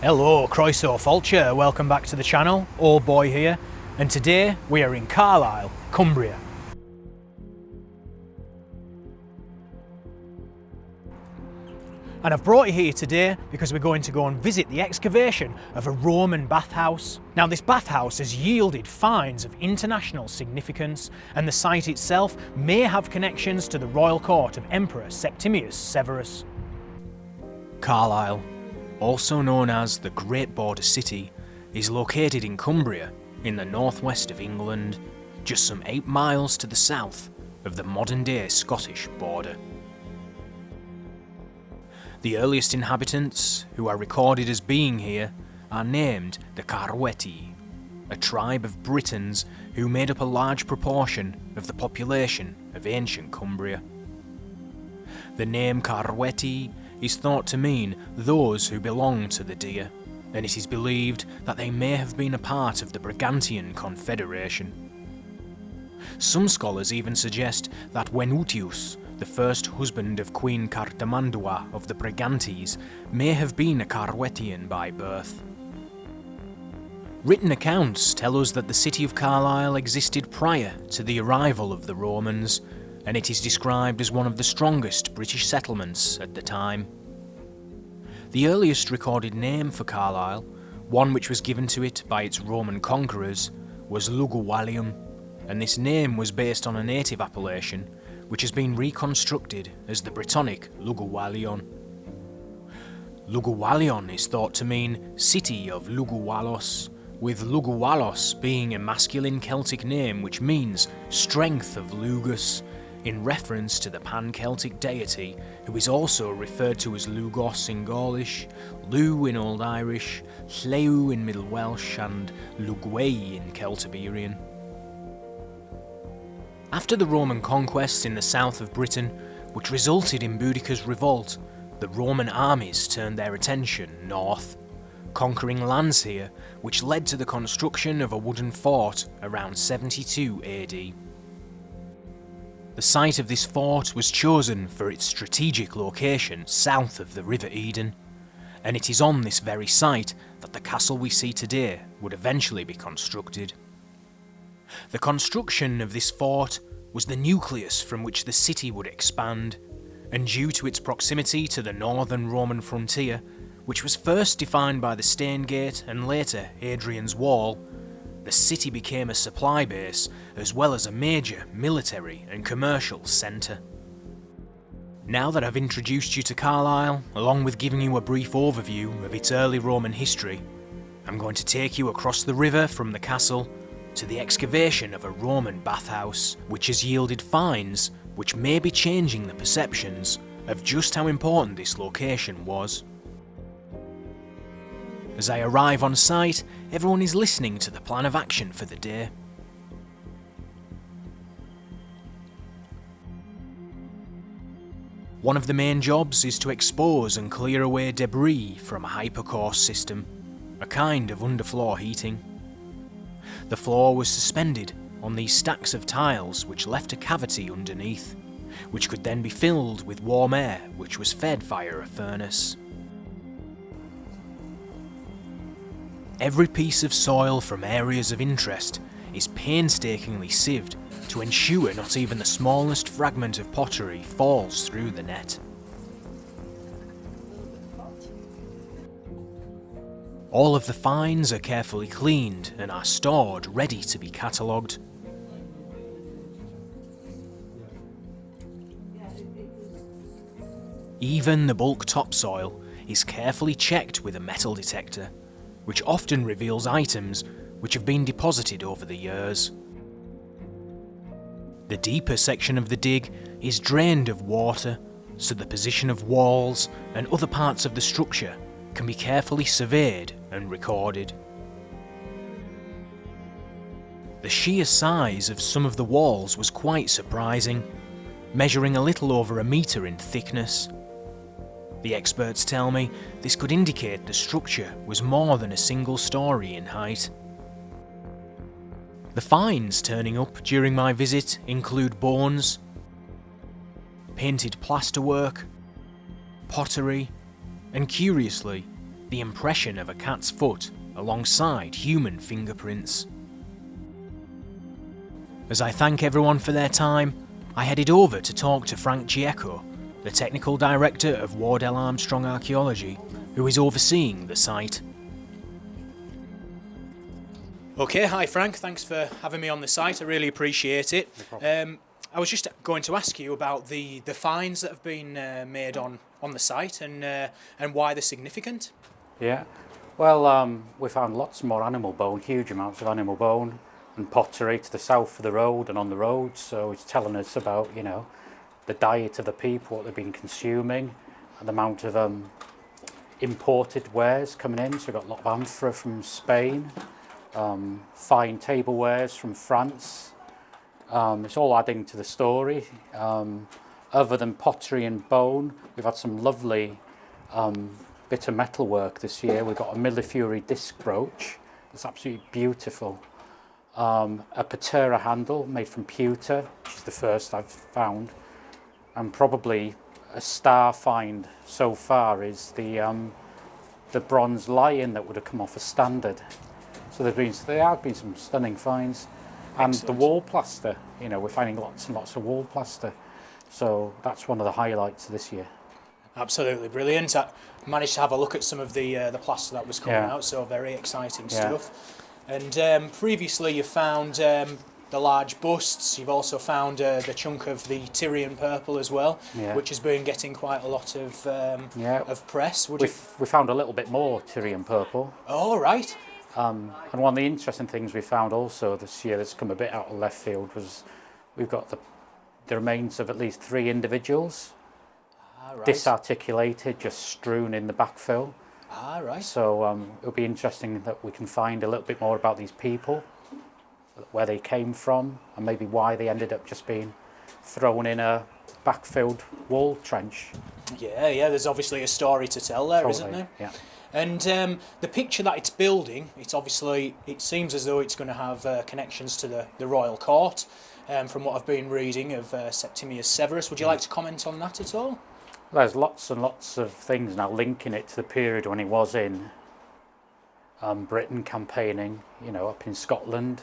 Hello, Croeso Fulcher, welcome back to the channel, Old Boy here, and today we are in Carlisle, Cumbria. And I've brought you here today because we're going to go and visit the excavation of a Roman bathhouse. Now this bathhouse has yielded finds of international significance, and the site itself may have connections to the royal court of Emperor Septimius Severus. Carlisle, also known as the Great Border City, is located in Cumbria in the northwest of England, just some 8 miles to the south of the modern-day Scottish border. The earliest inhabitants who are recorded as being here are named the Carweti, a tribe of Britons who made up a large proportion of the population of ancient Cumbria. The name Carweti is thought to mean those who belong to the deer, and it is believed that they may have been a part of the Brigantian Confederation. Some scholars even suggest that Venutius, the first husband of Queen Cartamandua of the Brigantes, may have been a Carwetian by birth. Written accounts tell us that the city of Carlisle existed prior to the arrival of the Romans, and it is described as one of the strongest British settlements at the time. The earliest recorded name for Carlisle, one which was given to it by its Roman conquerors, was Luguwalium, and this name was based on a native appellation which has been reconstructed as the Brittonic Luguwalion. Luguwalion is thought to mean city of Luguwalos, with Luguwalos being a masculine Celtic name which means strength of Lugus, in reference to the pan-Celtic deity who is also referred to as Lugos in Gaulish, Lu in Old Irish, Llew in Middle Welsh and Lugwei in Celtiberian. After the Roman conquest in the south of Britain, which resulted in Boudicca's revolt, the Roman armies turned their attention north, conquering lands here, which led to the construction of a wooden fort around 72 AD. The site of this fort was chosen for its strategic location south of the River Eden, and it is on this very site that the castle we see today would eventually be constructed. The construction of this fort was the nucleus from which the city would expand, and due to its proximity to the northern Roman frontier, which was first defined by the Stane Gate and later Hadrian's Wall, the city became a supply base as well as a major military and commercial centre. Now that I've introduced you to Carlisle, along with giving you a brief overview of its early Roman history, I'm going to take you across the river from the castle to the excavation of a Roman bathhouse, which has yielded finds which may be changing the perceptions of just how important this location was. As I arrive on site, everyone is listening to the plan of action for the day. One of the main jobs is to expose and clear away debris from a hypercourse system, a kind of underfloor heating. The floor was suspended on these stacks of tiles which left a cavity underneath, which could then be filled with warm air which was fed via a furnace. Every piece of soil from areas of interest is painstakingly sieved to ensure not even the smallest fragment of pottery falls through the net. All of the finds are carefully cleaned and are stored ready to be catalogued. Even the bulk topsoil is carefully checked with a metal detector, which often reveals items which have been deposited over the years. The deeper section of the dig is drained of water, so the position of walls and other parts of the structure can be carefully surveyed and recorded. The sheer size of some of the walls was quite surprising, measuring a little over a metre in thickness. The experts tell me this could indicate the structure was more than a single story in height. The finds turning up during my visit include bones, painted plasterwork, pottery, and curiously, the impression of a cat's foot alongside human fingerprints. As I thank everyone for their time, I headed over to talk to Frank Giecco, the technical director of Wardell Armstrong Archaeology, who is overseeing the site. Okay, hi Frank, thanks for having me on the site, I really appreciate it. No problem. I was just going to ask you about the finds that have been made on the site and why they're significant. Yeah, well, we found lots more animal bone, huge amounts of animal bone and pottery to the south of the road and on the road, so it's telling us about, you know, the diet of the people, what they've been consuming, and the amount of imported wares coming in. So we've got a lot of amphora from Spain, fine tablewares from France. It's all adding to the story. Other than pottery and bone, we've had some lovely bit of metalwork this year. We've got a Millefiori disc brooch. It's absolutely beautiful. A patera handle made from pewter, which is the first I've found. And probably a star find so far is the bronze lion that would have come off a standard. So there have been some stunning finds. And Excellent. The wall plaster, you know, we're finding lots and lots of wall plaster. So that's one of the highlights this year. Absolutely brilliant. I managed to have a look at some of the plaster that was coming out, so very exciting stuff. And previously you found the large busts, you've also found the chunk of the Tyrian purple as well, which has been getting quite a lot of press. We found a little bit more Tyrian purple. Oh, right. And one of the interesting things we found also this year that's come a bit out of left field was we've got the remains of at least 3 individuals, disarticulated, just strewn in the backfill. So it'll be interesting that we can find a little bit more about these people, where they came from, and maybe why they ended up just being thrown in a backfilled wall trench. Yeah, there's obviously a story to tell there, Totally, isn't there? Yeah. And the picture that it's building, it seems as though it's going to have connections to the royal court, from what I've been reading of Septimius Severus. Would you like to comment on that at all? There's lots and lots of things now linking it to the period when he was in Britain campaigning, you know, up in Scotland.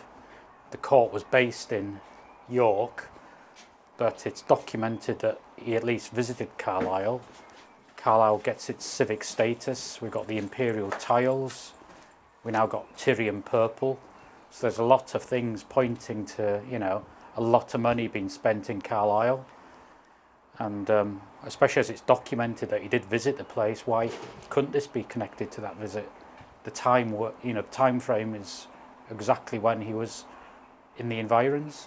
The court was based in York, but it's documented that he at least visited Carlisle. Carlisle gets its civic status. We've got the Imperial tiles. We now got Tyrian purple. So there's a lot of things pointing to, you know, a lot of money being spent in Carlisle. And especially as it's documented that he did visit the place, why couldn't this be connected to that visit? The time frame is exactly when he was in the environs.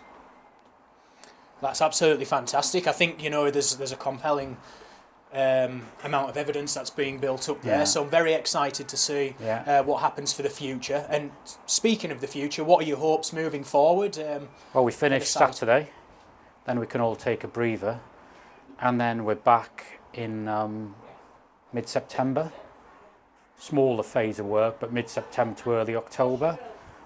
That's absolutely fantastic. I think, you know, there's a compelling amount of evidence that's being built up there, so I'm very excited to see what happens for the future. And speaking of the future, what are your hopes moving forward? Well, we finish Saturday, then we can all take a breather, and then we're back in mid-September. Smaller phase of work, but mid-September to early October,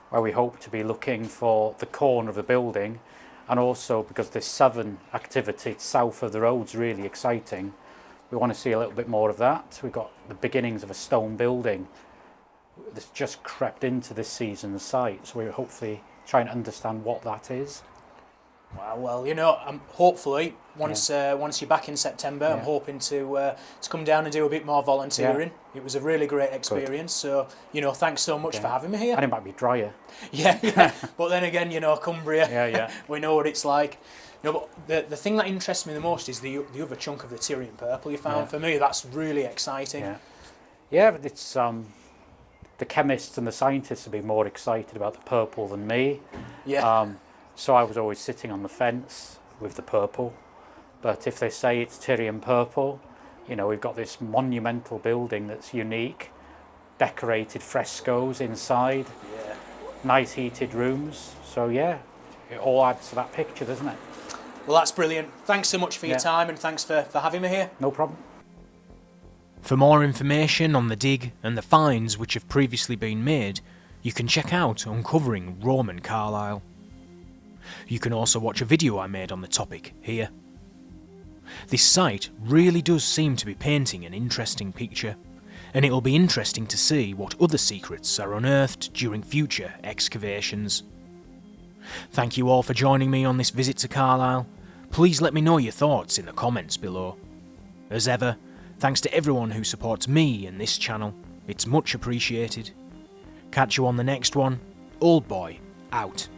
where we hope to be looking for the corner of the building, and also because this southern activity south of the road's really exciting. We want to see a little bit more of that. We've got the beginnings of a stone building that's just crept into this season's site, so we're hopefully trying to understand what that is. Wow, well, you know, hopefully once you're back in September, I'm hoping to come down and do a bit more volunteering. It was a really great experience. So, you know, thanks so much for having me here. And it might be drier. Yeah. But then again, you know, Cumbria, we know what it's like. No, but the thing that interests me the most is the other chunk of the Tyrian purple you found. For me, that's really exciting. Yeah, but it's the chemists and the scientists have been more excited about the purple than me. So I was always sitting on the fence with the purple. But if they say it's Tyrian purple, you know, we've got this monumental building that's unique, decorated frescoes inside, nice heated rooms. So yeah, it all adds to that picture, doesn't it? Well, that's brilliant. Thanks so much for your time, and thanks for having me here. No problem. For more information on the dig and the finds which have previously been made, you can check out Uncovering Roman Carlisle. You can also watch a video I made on the topic here. This site really does seem to be painting an interesting picture, and it'll be interesting to see what other secrets are unearthed during future excavations. Thank you all for joining me on this visit to Carlisle. Please let me know your thoughts in the comments below. As ever, thanks to everyone who supports me and this channel, it's much appreciated. Catch you on the next one. Old Boy, out.